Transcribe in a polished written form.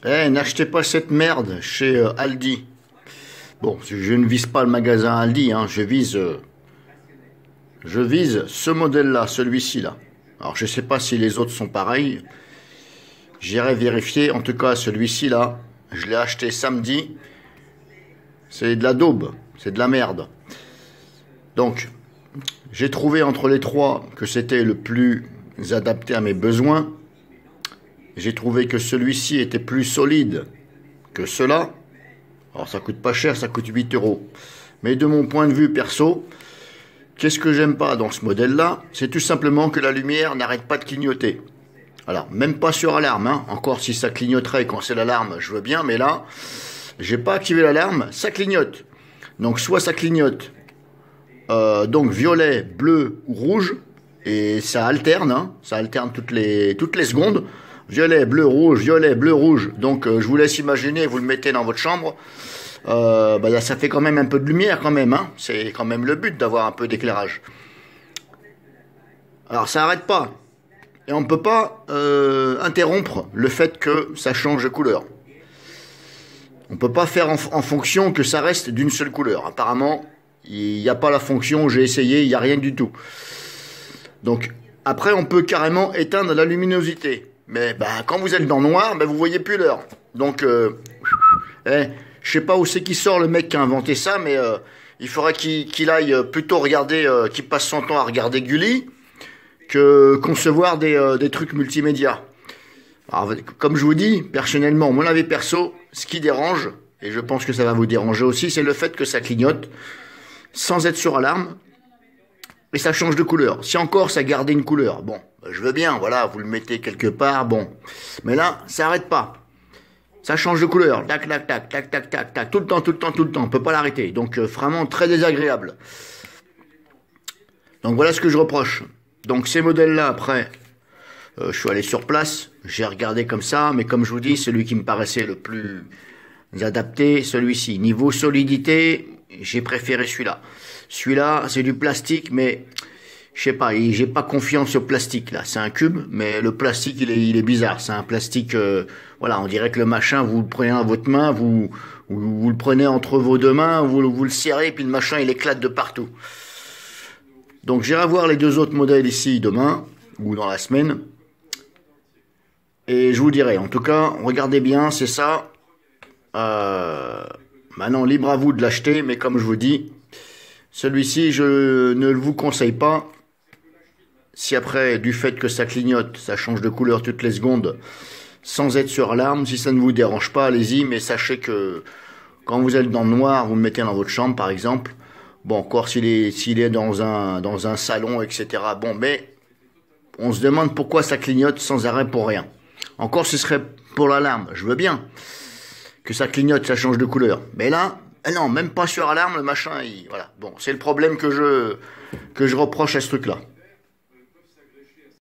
Eh, n'achetez pas cette merde chez Aldi. Bon, je ne vise pas le magasin Aldi, hein, je vise ce modèle-là, celui-ci là. Alors, je sais pas si les autres sont pareils. J'irai vérifier. En tout cas, celui-ci là, je l'ai acheté samedi. C'est de la daube, c'est de la merde. Donc, j'ai trouvé entre les trois que c'était le plus adapté à mes besoins. J'ai trouvé que celui-ci était plus solide que cela. Alors ça coûte pas cher, ça coûte 8 euros. Mais de mon point de vue perso, qu'est-ce que j'aime pas dans ce modèle-là? C'est tout simplement que la lumière n'arrête pas de clignoter. Alors, même pas sur alarme, hein. Encore si ça clignoterait quand c'est l'alarme, je veux bien, mais là, j'ai pas activé l'alarme, ça clignote. Donc soit ça clignote, donc violet, bleu ou rouge, et ça alterne, hein. Ça alterne toutes les secondes. Violet, bleu, rouge. Donc je vous laisse imaginer, vous le mettez dans votre chambre. Là, ça fait quand même un peu de lumière quand même, hein. C'est quand même le but d'avoir un peu d'éclairage. Alors ça arrête pas. Et on ne peut pas interrompre le fait que ça change de couleur. On ne peut pas faire en fonction que ça reste d'une seule couleur. Apparemment, il n'y a pas la fonction, j'ai essayé, il n'y a rien du tout. Donc après, on peut carrément éteindre la luminosité. Mais quand vous êtes dans le noir, vous voyez plus l'heure. Donc, je sais pas où c'est qui sort le mec qui a inventé ça, mais il faudrait qu'il aille plutôt regarder, qu'il passe son temps à regarder Gulli, que concevoir des trucs multimédia. Alors, comme je vous dis, personnellement, mon avis perso, ce qui dérange, et je pense que ça va vous déranger aussi, c'est le fait que ça clignote sans être sur alarme. Et ça change de couleur. Si encore ça gardait une couleur, bon, je veux bien, voilà, vous le mettez quelque part, bon. Mais là, ça arrête pas. Ça change de couleur. Tac, tac, tac, tac, tac, tac, tac, tout le temps, tout le temps, tout le temps. On peut pas l'arrêter. Donc, vraiment très désagréable. Donc, voilà ce que je reproche. Donc, ces modèles-là, après, je suis allé sur place. J'ai regardé comme ça. Mais comme je vous dis, celui qui me paraissait le plus adapté, celui-ci. Niveau solidité, j'ai préféré celui-là. Celui-là, c'est du plastique, mais je sais pas, j'ai pas confiance au plastique là. C'est un cube, mais le plastique il est bizarre. C'est un plastique, voilà, on dirait que le machin, vous le prenez dans votre main, vous le prenez entre vos deux mains, vous le serrez, puis le machin il éclate de partout. Donc j'irai voir les deux autres modèles ici demain ou dans la semaine, et je vous dirai. En tout cas, regardez bien, c'est ça. Maintenant, libre à vous de l'acheter, mais comme je vous dis. Celui-ci, je ne vous conseille pas. Si après, du fait que ça clignote, ça change de couleur toutes les secondes, sans être sur alarme, si ça ne vous dérange pas, allez-y, mais sachez que quand vous êtes dans le noir, vous le mettez dans votre chambre, par exemple, bon, encore s'il est dans un salon, etc., bon, mais on se demande pourquoi ça clignote sans arrêt pour rien. Encore, ce serait pour l'alarme, je veux bien que ça clignote, ça change de couleur, mais là, non, même pas sur alarme, le machin, voilà. Bon, c'est le problème que je reproche à ce truc-là.